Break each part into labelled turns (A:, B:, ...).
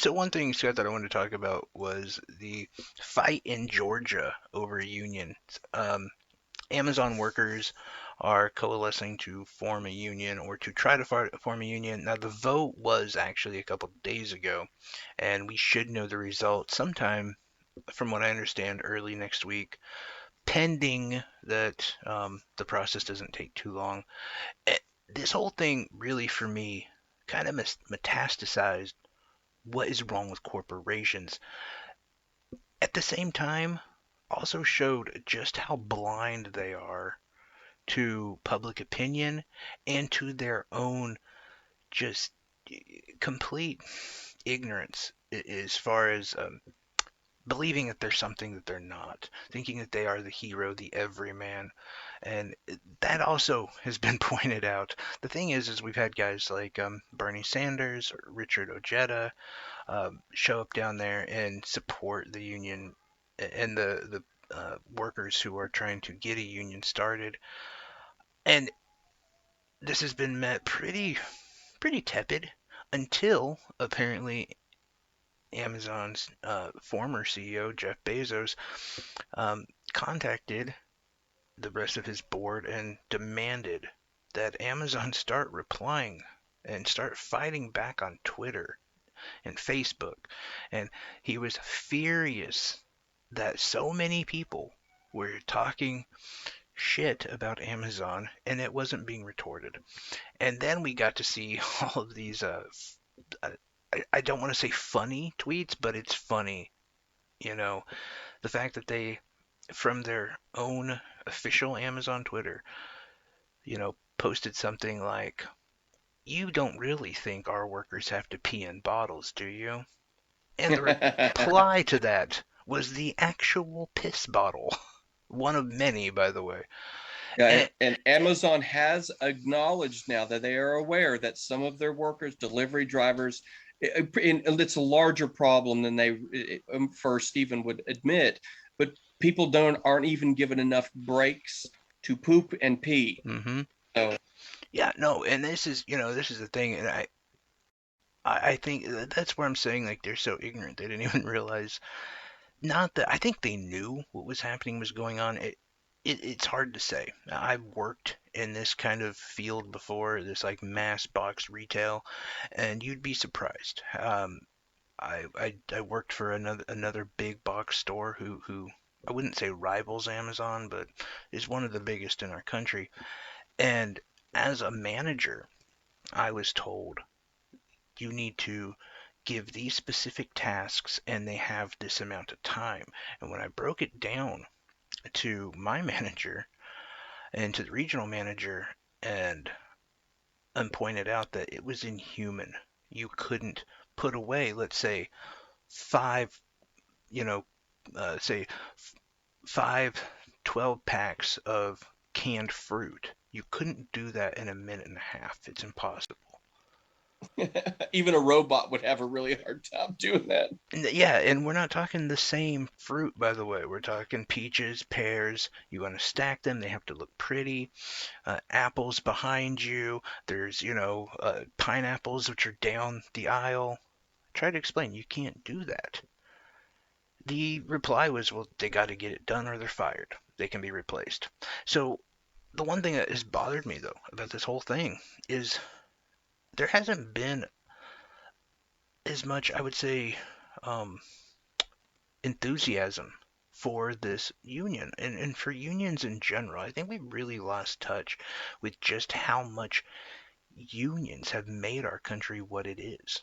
A: So one thing, Scott, that I wanted to talk about was the fight in Georgia over unions. Um, Amazon workers are coalescing to form a union or to try to form a union. Now, the vote was actually a couple of days ago, and we should know the results sometime, from what I understand, early next week, pending that the process doesn't take too long. Eh, This whole thing really, for me, kind of metastasized what is wrong with corporations. At the same time, also showed just how blind they are to public opinion and to their own just complete ignorance as far as believing that they're something that they're not, thinking that they are the hero, the everyman. And that also has been pointed out. The thing is we've had guys like Bernie Sanders or Richard Ojeda show up down there and support the union and the workers who are trying to get a union started. And this has been met pretty tepid until apparently Amazon's former CEO Jeff Bezos um, contacted the rest of his board and demanded that Amazon start replying and start fighting back on Twitter and Facebook. And he was furious that so many people were talking shit about Amazon and it wasn't being retorted. And then we got to see all of these uh, I don't want to say funny tweets, but it's funny. You know, the fact that they, from their own official Amazon Twitter, posted something like, "You don't really think our workers have to pee in bottles, do you?" And the reply to that was the actual piss bottle. One of many, by the way.
B: Yeah,
A: And
B: and Amazon has acknowledged now that they are aware that some of their workers, delivery drivers, and it's a larger problem than they first even would admit. But people aren't even given enough breaks to poop and pee.
A: mm-hmm.
B: So
A: Yeah, no, and this is the thing, and I think that's where I'm saying like they're so ignorant they didn't even realize. Not that I think they knew what was happening was going on. It's hard to say. I've worked in this kind of field before, this like mass box retail, and you'd be surprised. I worked for another big box store who I wouldn't say rivals Amazon, but is one of the biggest in our country. And as a manager, I was told you need to give these specific tasks and they have this amount of time. And when I broke it down to my manager and to the regional manager and pointed out that it was inhuman. You couldn't put away, let's say, five, you know, say five 12 packs of canned fruit. You couldn't do that in a minute and a half. It's impossible.
B: even a robot would have a really hard time doing that.
A: Yeah, and we're not talking the same fruit, by the way. We're talking peaches, pears. You want to stack them, they have to look pretty. Apples behind you. There's, pineapples, which are down the aisle. Try to explain, you can't do that. The reply was, well, they got to get it done or they're fired. They can be replaced. So, the one thing that has bothered me, though, about this whole thing is there hasn't been as much, I would say, um, enthusiasm for this union and for unions in general. I think we've really lost touch with just how much unions have made our country what it is.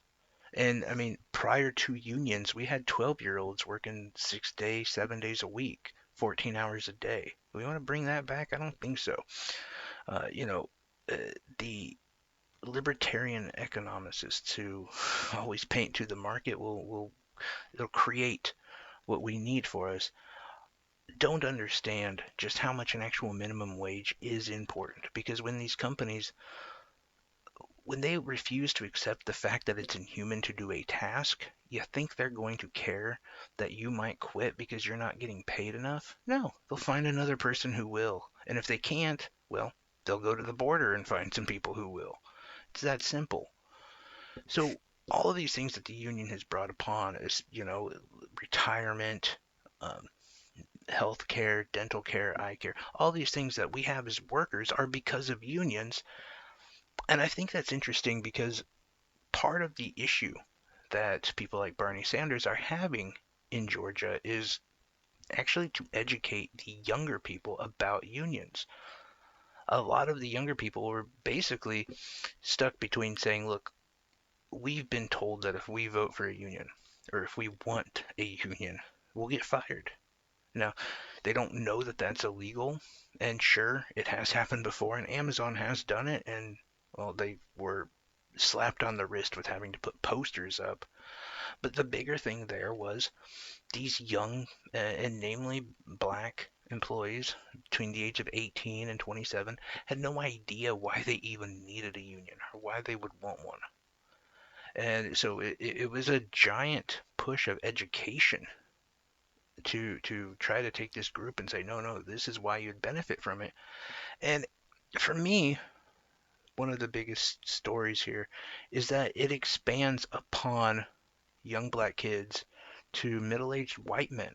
A: And I mean, prior to unions, we had 12-year-olds working 6 days, 7 days a week, 14 hours a day. We want to bring that back? I don't think so. Uh, you know, uh, the libertarian economicists who always paint to the market will it'll create what we need for us don't understand just how much an actual minimum wage is important because when they refuse to accept the fact that it's inhuman to do a task, you think they're going to care that you might quit because you're not getting paid enough? No, they'll find another person who will. And if they can't, well, they'll go to the border and find some people who will. It's that simple. So all of these things that the union has brought upon is, retirement, um, health care, dental care, eye care, all these things that we have as workers are because of unions. And I think that's interesting because part of the issue that people like Bernie Sanders are having in Georgia is actually to educate the younger people about unions. A lot of the younger people were basically stuck between saying, look, we've been told that if we vote for a union or if we want a union, we'll get fired. Now, they don't know that that's illegal, and sure, it has happened before, and Amazon has done it, and well, they were slapped on the wrist with having to put posters up. But the bigger thing there was these young, and namely black employees between the age of 18 and 27 had no idea why they even needed a union or why they would want one. And so it was a giant push of education to try to take this group and say, no, no, this is why you'd benefit from it. And for me, one of the biggest stories here is that it expands upon young black kids to middle-aged white men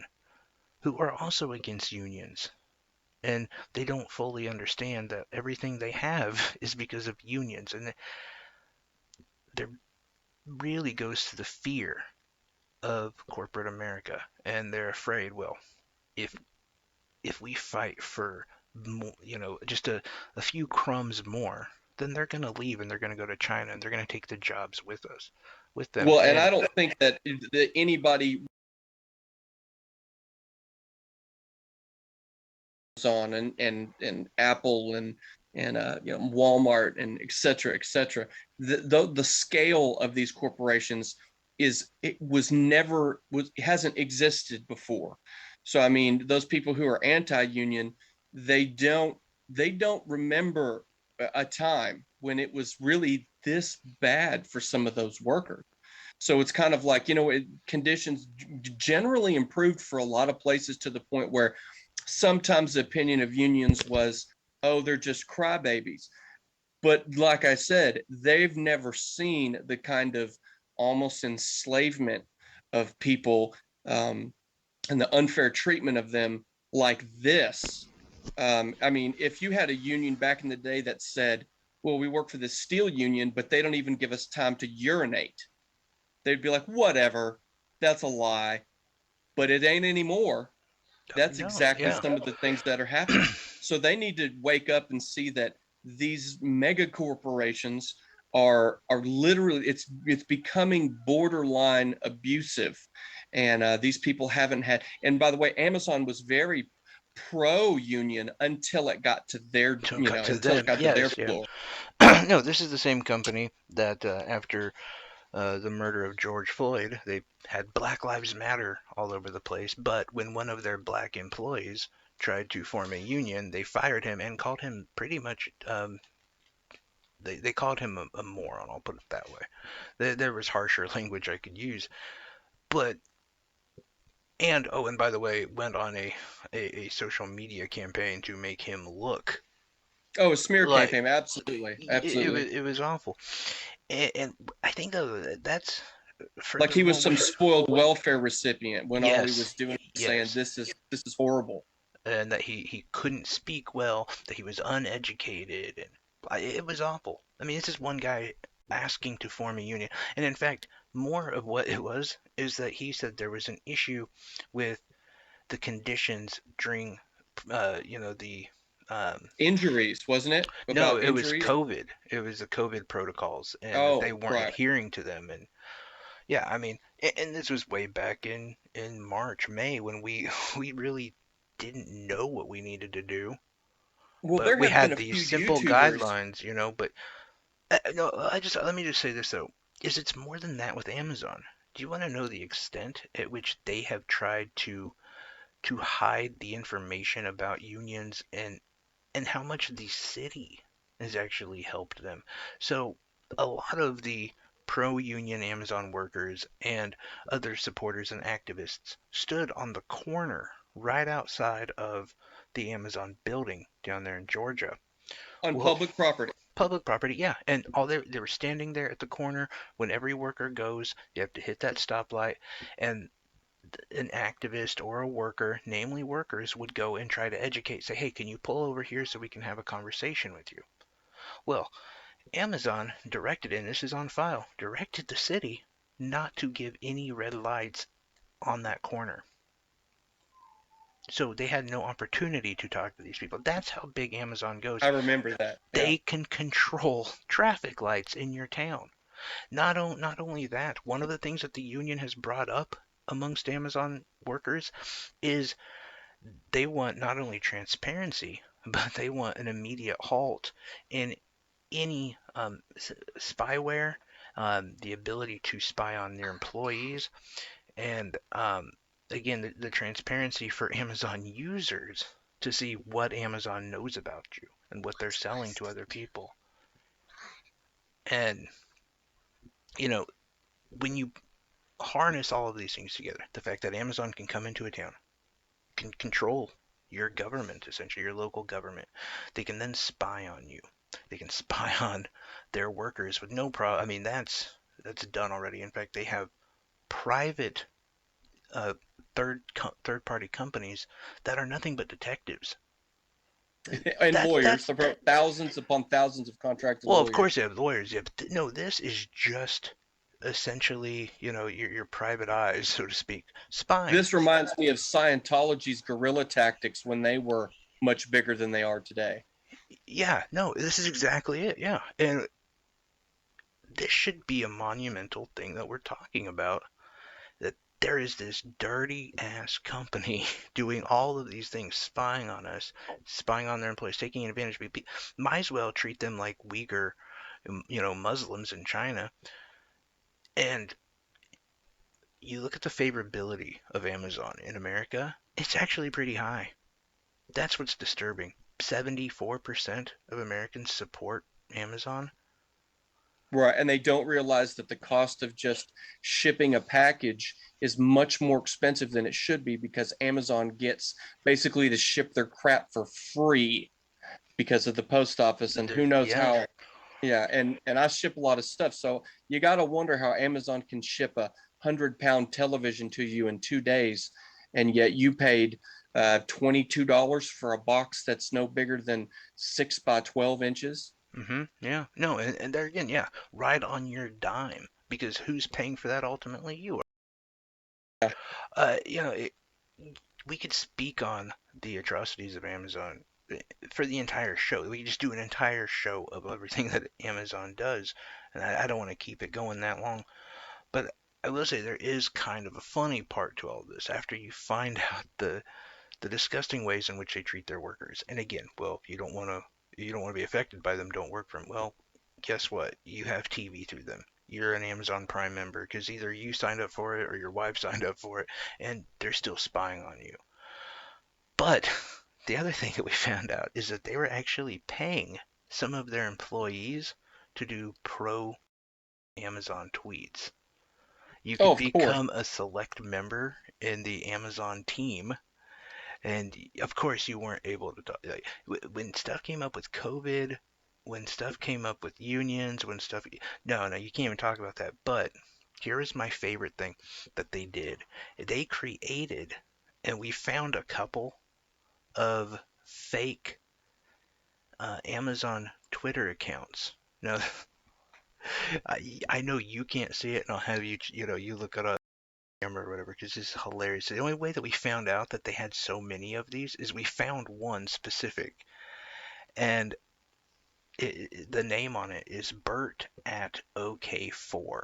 A: who are also against unions. And they don't fully understand that everything they have is because of unions. And there really goes to the fear of corporate America. And they're afraid, well, if if we fight for just a few crumbs more, then they're going to leave and they're going to go to China and they're going to take the jobs with them.
B: Well, and
A: And
B: I don't think that anybody on and Apple and Walmart and et cetera, et cetera. The scale of these corporations is it was never was hasn't existed before. So I mean, those people who are anti-union, they don't they don't remember a time when it was really this bad for some of those workers. So it's kind of like, conditions generally improved for a lot of places to the point where sometimes the opinion of unions was, oh, they're just crybabies. But like I said, they've never seen the kind of almost enslavement of people, and the unfair treatment of them like this. I mean, if you had a union back in the day that said, well, we work for the steel union, but they don't even give us time to urinate, they'd be like, whatever, that's a lie. But it ain't anymore.
A: oh
B: That's
A: no,
B: exactly
A: yeah.
B: some of the things that are happening. So they need to wake up and see that these mega corporations are literally it's becoming borderline abusive, and these people haven't had. And by the way, Amazon was very pro union until it got to their
A: To cut to
B: until it
A: them,
B: got to their
A: yes, yeah.
B: floor.
A: No, this is the same company that after the murder of George Floyd, they had Black Lives Matter all over the place. But when one of their black employees tried to form a union, they fired him and called him pretty much. They called him a moron. I'll put it that way. There was harsher language I could use, but and oh, and by the way, went on a social media campaign to make him look
B: Oh, a smear
A: like
B: campaign, absolutely, absolutely.
A: it was awful. And I think though that's
B: Like he was
A: furthermore
B: some
A: we
B: spoiled welfare recipient when all he
A: yes
B: was doing was saying
A: yes
B: this is horrible.
A: and that he couldn't speak well, that he was uneducated, and it was awful. I mean, this is one guy asking to form a union, and in fact, more of what it was is that he said there was an issue with the conditions during, the
B: Injuries, wasn't it?
A: no,
B: About
A: it was
B: injuries.
A: COVID. It was the COVID protocols, and that they
B: Oh,
A: weren't
B: right.
A: adhering to them, and yeah, I mean, and this was way back in March, May when we we really didn't know what we needed to do,
B: Well,
A: but
B: there
A: we
B: have been
A: had
B: a
A: these
B: few
A: simple
B: YouTubers.
A: guidelines, But no, I just let me just say this though: is it's more than that with Amazon. Do you want to know the extent at which they have tried to hide the information about unions and how much the city has actually helped them? So a lot of the pro-union Amazon workers and other supporters and activists stood on the corner right outside of the Amazon building down there in Georgia.
B: On
A: Well,
B: public property.
A: Public property, yeah. And all they were standing there at the corner when every worker goes, you have to hit that stoplight, and an activist or a worker, namely workers, would go and try to educate, say, hey, can you pull over here so we can have a conversation with you? Well, Amazon directed, and this is on file, directed the city not to give any red lights on that corner. So they had no opportunity to talk to these people. That's how big Amazon goes.
B: I remember that. Yeah.
A: They can control traffic lights in your town. Not only that, one of the things that the union has brought up amongst Amazon workers is they want not only transparency, but they want an immediate halt in any spyware, the ability to spy on their employees, and again, the transparency for Amazon users to see what Amazon knows about you and what they're selling to other people. And, you know, when you harness all of these things together, the fact that Amazon can come into a town, can control your government, essentially your local government. They can then spy on you. They can spy on their workers with no problem. I mean, that's done already. In fact, they have private uh, third party companies that are nothing but detectives.
B: And
A: That
B: lawyers,
A: that's
B: there
A: that.
B: are thousands upon thousands of contracted
A: Well, of
B: lawyers.
A: course, you have lawyers. Yeah, but no, this is just essentially, your private eyes, so to speak, spying.
B: This reminds me of Scientology's guerrilla tactics when they were much bigger than they are today.
A: Yeah, no, this is exactly it. Yeah, and this should be a monumental thing that we're talking about. That there is this dirty ass company doing all of these things, spying on us, spying on their employees, taking advantage of people. Might as well treat them like Uyghur, Muslims in China. And you look at the favorability of Amazon in America, it's actually pretty high. That's what's disturbing. 74% of Americans support Amazon.
B: Right. And they don't realize that the cost of just shipping a package is much more expensive than it should be because Amazon gets basically to ship their crap for free because of the post office and who knows
A: Yeah.
B: how. Yeah, and I ship a lot of stuff. So you got to wonder how Amazon can ship a 100-pound television to you in 2 days, and yet you paid $22 for a box that's no bigger than 6 by 12 inches.
A: Yeah. No, and there again, yeah, right on your dime. Because who's paying for that ultimately? You are.
B: Yeah.
A: Uh, you know, it, we could speak on the atrocities of Amazon for the entire show. We could just do an entire show of everything that Amazon does, and I don't want to keep it going that long. But I will say there is kind of a funny part to all of this after you find out the disgusting ways in which they treat their workers. And again, well, if you don't want to be affected by them, don't work for them. Well, guess what? You have TV through them. You're an Amazon Prime member because either you signed up for it or your wife signed up for it, and they're still spying on you. But the other thing that we found out is that they were actually paying some of their employees to do pro Amazon tweets. You
B: Oh,
A: could
B: of course.
A: become a select member in the Amazon team, and of course you weren't able to talk. Like, when stuff came up with COVID, when stuff came up with unions, when stuff. No, no, you can't even talk about that. But here is my favorite thing that they did. They created, and we found a couple of fake Amazon Twitter accounts. Now, I know you can't see it, and I'll have you look it up camera or whatever because this is hilarious. The only way that we found out that they had so many of these is we found one specific, and the name on it is Bert at OK4. All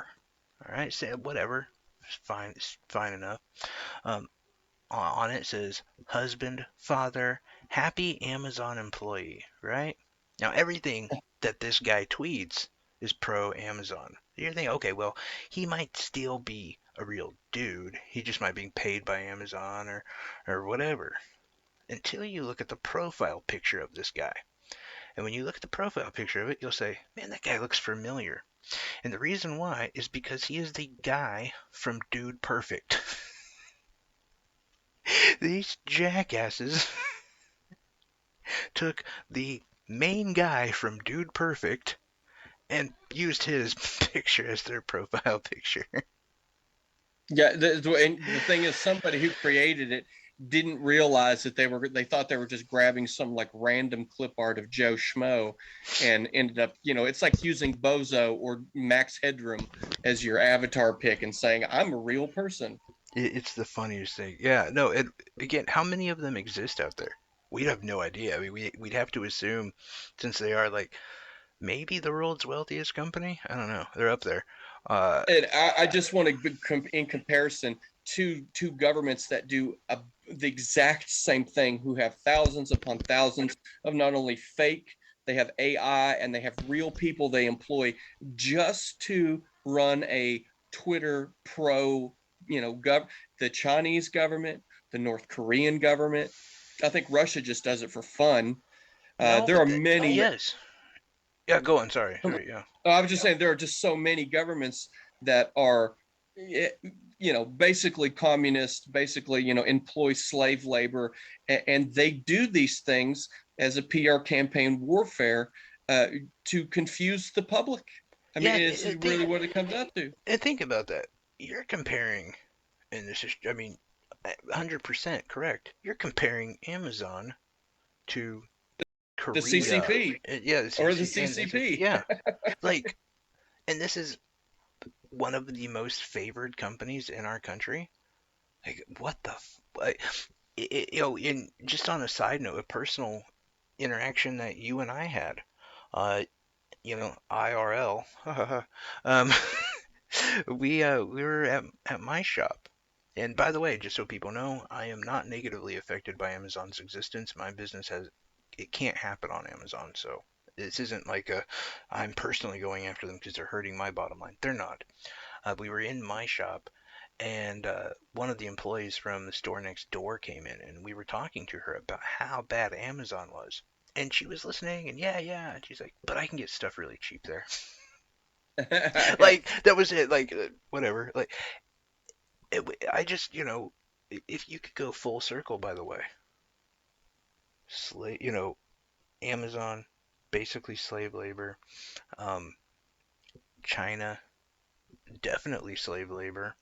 A: right, so whatever, it's fine enough. Um, on it says husband, father, happy Amazon employee, right? Now everything that this guy tweets is pro Amazon. You're thinking, okay, well, he might still be a real dude. He just might be paid by Amazon or whatever. Until you look at the profile picture of this guy. And when you look at the profile picture of it, you'll say, man, that guy looks familiar. And the reason why is because he is the guy from Dude Perfect. These jackasses took the main guy from Dude Perfect and used his picture as their profile picture.
B: Yeah, and the thing is, somebody who created it didn't realize that they thought they were just grabbing some like random clip art of Joe Schmo, and ended up, it's like using Bozo or Max Headroom as your avatar pick and saying, "I'm a real person."
A: It's the funniest thing. Yeah, no, and again, how many of them exist out there? We'd have no idea. I mean, we'd have to assume, since they are like maybe the world's wealthiest company. I don't know. They're up there. Uh,
B: And I just want to, in comparison to two governments that do the exact same thing, who have thousands upon thousands of not only fake, they have AI, and they have real people they employ just to run a Twitter pro, the Chinese government, the North Korean government. I think Russia just does it for fun.
A: no,
B: There
A: but
B: are many.
A: yes. Yeah, go on. Sorry,
B: Oh,
A: sorry. Yeah.
B: I was just saying there are just so many governments that are, basically communist, basically, employ slave labor, and they do these things as a PR campaign warfare, uh, to confuse the public. I mean,
A: Yeah,
B: it's really what it comes out to.
A: and think about that. You're comparing, and this is, I mean, 100% correct. You're comparing Amazon to
B: The
A: Korea.
B: CCP
A: Yeah, the
B: or the
A: CC, and it's like,
B: CCP.
A: yeah, like, and this is one of the most favored companies in our country. Like, what the? In just on a side note, a personal interaction that you and I had, uh, IRL. um, we were at my shop. And by the way, just so people know, I am not negatively affected by Amazon's existence. My business has it can't happen on Amazon, so this isn't like I'm personally going after them because they're hurting my bottom line. They're not. We were in my shop, and one of the employees from the store next door came in, and we were talking to her about how bad Amazon was. And she was listening, and yeah, yeah. And she's like, but I can get stuff really cheap there. Like that was it. Like whatever. Like I just, if you could go full circle, by the way, slave, Amazon, basically slave labor. Um, China, definitely slave labor.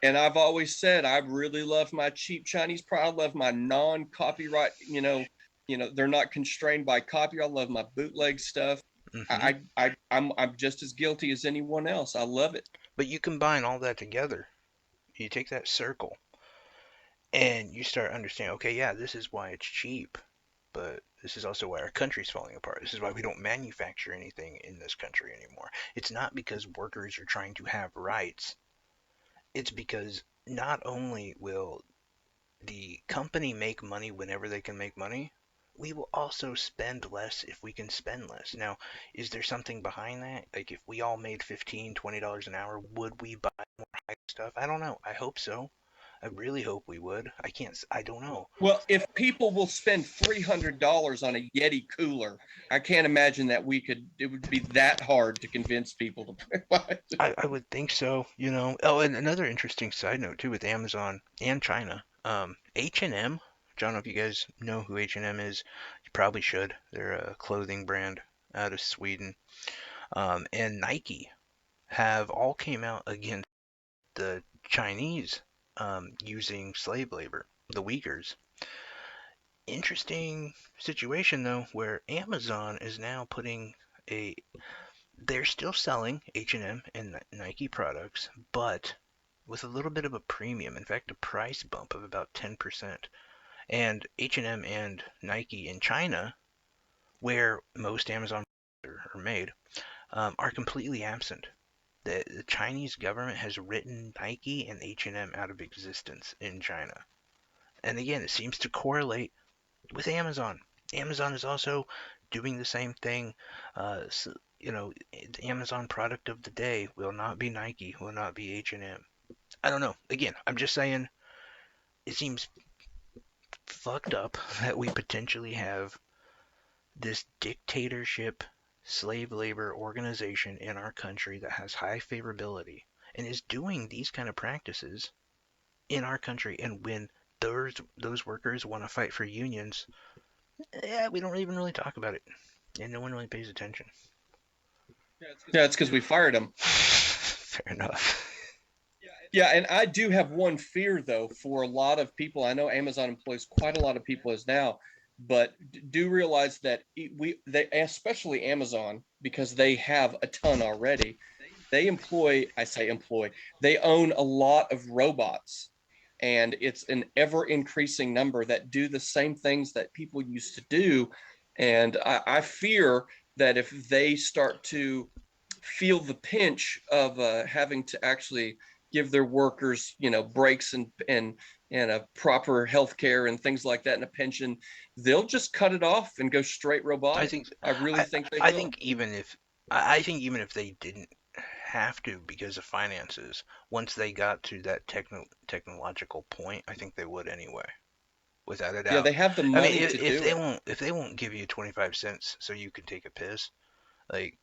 B: And I've always said I really love my cheap Chinese product. I love my non-copyright. They're not constrained by copy. I love my bootleg stuff.
A: Hmm.
B: I'm just as guilty as anyone else. I love it.
A: But you combine all that together. You take that circle and you start understanding. Okay, yeah, this is why it's cheap, but this is also why our country's falling apart. This is why we don't manufacture anything in this country anymore. It's not because workers are trying to have rights. It's because not only will the company make money whenever they can make money, we will also spend less if we can spend less. Now, is there something behind that? Like if we all made $15, $20 an hour, would we buy more high stuff? I don't know. I hope so. I really hope we would. I don't know.
B: Well, if people will spend $300 on a Yeti cooler, I can't imagine that it would be that hard to convince people to buy it.
A: I would think so. Oh, and another interesting side note too with Amazon and China. H&M, I don't know if you guys know who H&M is. You probably should. They're a clothing brand out of Sweden. And Nike have all came out against the Chinese using slave labor, the Uyghurs. Interesting situation though, where Amazon is now putting a they're still selling H&M and Nike products, but with a little bit of a premium. In fact, a price bump of about 10%. And H&M and Nike in China, where most Amazon are made, are completely absent. The Chinese government has written Nike and H&M out of existence in China. And again, it seems to correlate with Amazon. Amazon is also doing the same thing. So, the Amazon product of the day will not be Nike, will not be H&M. I don't know. Again, I'm just saying it seems fucked up that we potentially have this dictatorship slave labor organization in our country that has high favorability and is doing these kind of practices in our country. And when those workers want to fight for unions, yeah, we don't even really talk about it. and no one really pays attention.
B: Yeah, it's because we fired them.
A: Fair enough.
B: Yeah, and I do have one fear though for a lot of people. I know Amazon employs quite a lot of people as now, but do realize that they especially Amazon because they have a ton already. They employ, I say employ, they own a lot of robots, and it's an ever increasing number that do the same things that people used to do. And I fear that if they start to feel the pinch of having to actually give their workers, breaks and a proper health care and things like that and a pension, they'll just cut it off and go straight
A: I
B: robotic.
A: think
B: I really
A: I
B: think they
A: I
B: will.
A: think even if I think even if they didn't have to because of finances, once they got to that technological point, I think they would anyway, without a
B: Yeah,
A: doubt.
B: they have the
A: I mean,
B: money to
A: if
B: do
A: they
B: it.
A: won't give you 25 cents so you can take a piss, like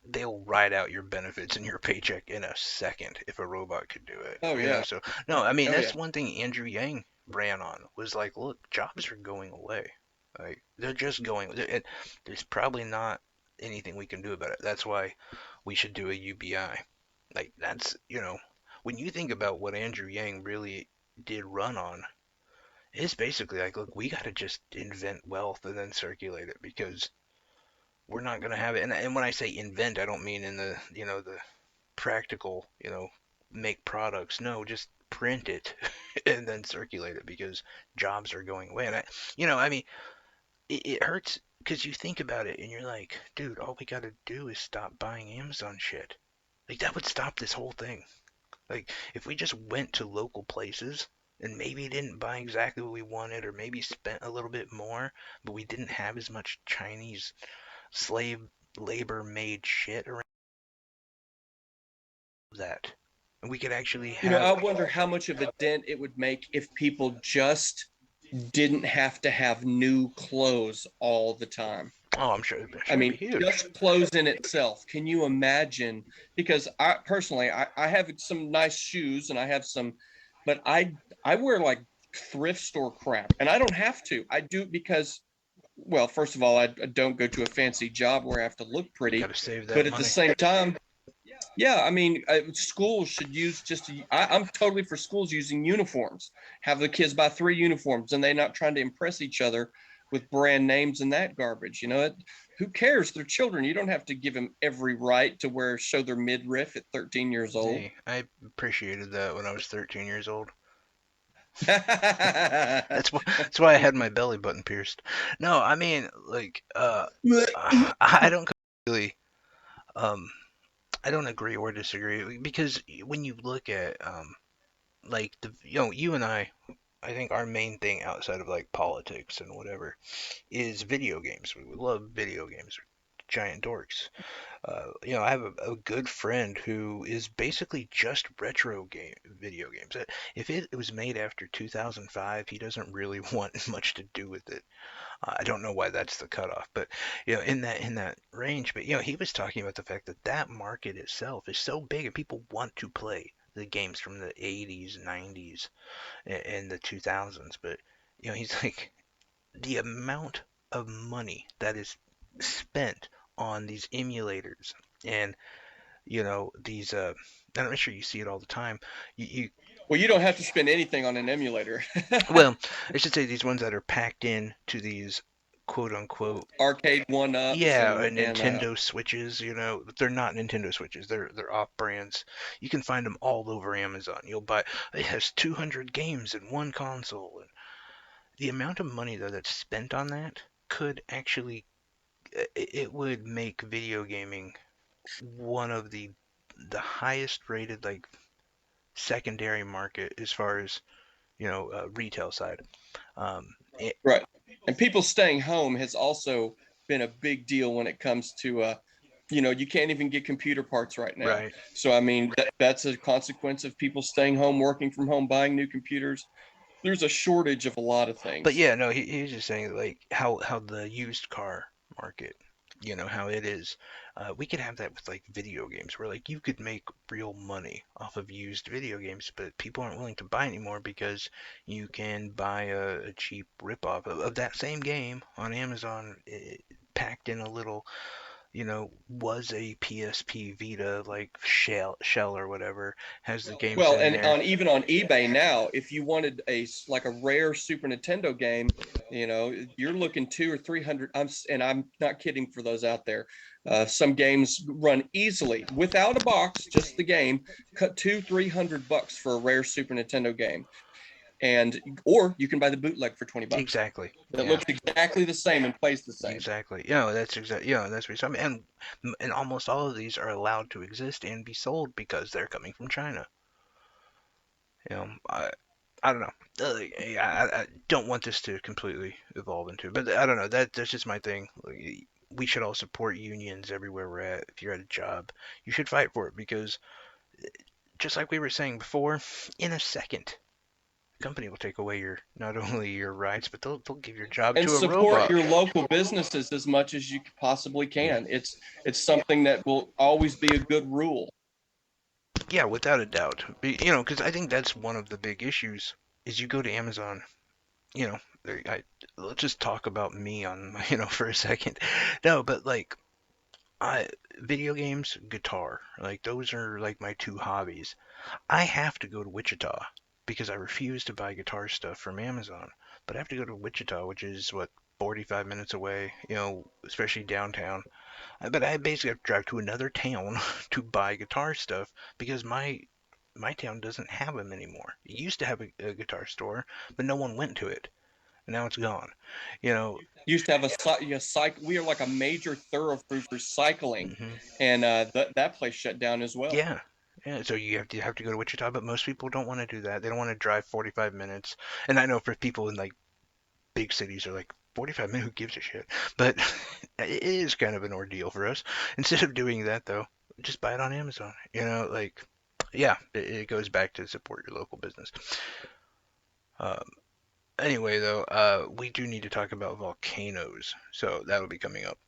A: they'll write out your benefits and your paycheck in a second if a robot could do it.
B: Oh yeah.
A: So no, I mean
B: Oh yeah.
A: that's one thing Andrew Yang ran on was like, look, jobs are going away. Like they're just going. There's probably not anything we can do about it. That's why we should do a UBI. Like that's when you think about what Andrew Yang really did run on, it's basically like, look, we got to just invent wealth and then circulate it because we're not going to have it. And when I say invent, I don't mean in the the practical, make products. No, just print it and then circulate it because jobs are going away. And I mean, it hurts because you think about it and you're like, dude, all we got to do is stop buying Amazon shit. Like that would stop this whole thing. Like if we just went to local places and maybe didn't buy exactly what we wanted or maybe spent a little bit more, but we didn't have as much Chinese slave labor made shit around that. And we could actually
B: I
A: have.
B: wonder how much of a dent it would make if people just didn't have to have new clothes all the time.
A: Oh, I'm sure
B: I
A: it'd be
B: mean,
A: huge.
B: just clothes in itself. Can you imagine? Because I personally, I have some nice shoes and I have some, but I wear like thrift store crap, and I don't have to. I do because, well, first of all, I don't go to a fancy job where I have to look
A: Got
B: pretty,
A: to save that
B: but at the
A: money.
B: same time, yeah, I mean, schools should use just. I'm totally for schools using uniforms. Have the kids buy 3 uniforms, and they're not trying to impress each other with brand names and that garbage. Who cares? They're children. You don't have to give them every right to show their midriff at 13 years old.
A: Hey, I appreciated that when I was 13 years old. That's why I had my belly button pierced. No, I mean like I don't really um I don't agree or disagree because when you look at like you and I think our main thing outside of like politics and whatever is video games. We love video games. We're giant dorks. I have a good friend who is basically just retro game video games. If it was made after 2005, he doesn't really want much to do with it. I don't know why that's the cutoff, but in that range. But he was talking about the fact that that market itself is so big and people want to play the games from the 80s, 90s, and the 2000s. But he's like the amount of money that is spent on these emulators and these I'm not sure you see it all the time. You
B: Well, you don't have to spend anything on an emulator.
A: well, I should say these ones that are packed in to these quote unquote
B: Arcade one ups
A: yeah
B: and
A: Nintendo Switches. They're not Nintendo Switches. They're off brands. You can find them all over Amazon. You'll buy it has 200 games in one console. And the amount of money though that's spent on that could actually it would make video gaming one of the highest rated like secondary market as far as retail side. It,
B: right. And people staying home has also been a big deal when it comes to you can't even get computer parts right now.
A: right.
B: So I mean that's a consequence of people staying home, working from home, buying new computers. There's a shortage of a lot of
A: But
B: things.
A: yeah, no, he was just saying like how the used car market, how it is. We could have that with like video games, where like you could make real money off of used video games, but people aren't willing to buy anymore because you can buy a cheap ripoff of that same game on Amazon packed in a little, was a PSP Vita like shell or whatever, has the games
B: Well,
A: in
B: and
A: there.
B: on even on eBay now, if you wanted like a rare Super Nintendo game, you're looking 200 or 300. And I'm not kidding for those out there. Some games run easily without a box, just the game, cut 200-300 bucks for a rare Super Nintendo game, and or you can buy the bootleg for 20 bucks.
A: Exactly.
B: That
A: Yeah.
B: looks exactly the same and plays the same.
A: Exactly. That's exactly. That's what I mean. And almost all of these are allowed to exist and be sold because they're coming from China. You know, I don't know. Yeah, I don't want this to completely evolve into, but I don't know. That's just my thing. Like, we should all support unions everywhere we're at. If you're at a job, you should fight for it because just like we were saying before, in a second, the company will take away your not only your rights, but they'll give your job
B: And
A: to a
B: support
A: robot.
B: your local businesses as much as you possibly can. It's something that will always be a good rule.
A: Yeah, without a doubt. Because I think that's one of the big issues is you go to Amazon, you know, let's just talk about me on, for a second. No, but like I video games, guitar, like those are like my two hobbies. I have to go to Wichita because I refuse to buy guitar stuff from Amazon. But I have to go to Wichita, which is what 45 minutes away, especially downtown. But I basically have to drive to another town to buy guitar stuff because my town doesn't have them anymore. It used to have a guitar store, but no one went to it. And now it's gone. You know,
B: Used to have a cycle. We are like a major thoroughfare for cycling,
A: hmm
B: and that place shut down as well.
A: yeah. Yeah, so you have to go to Wichita, but most people don't want to do that. They don't want to drive 45 minutes. And I know for people in like big cities are like 45 minutes, who gives a shit? But it is kind of an ordeal for us. Instead of doing that though, just buy it on Amazon. Like yeah, it goes back to support your local business. Um, anyway, though, we do need to talk about volcanoes, so that'll be coming up.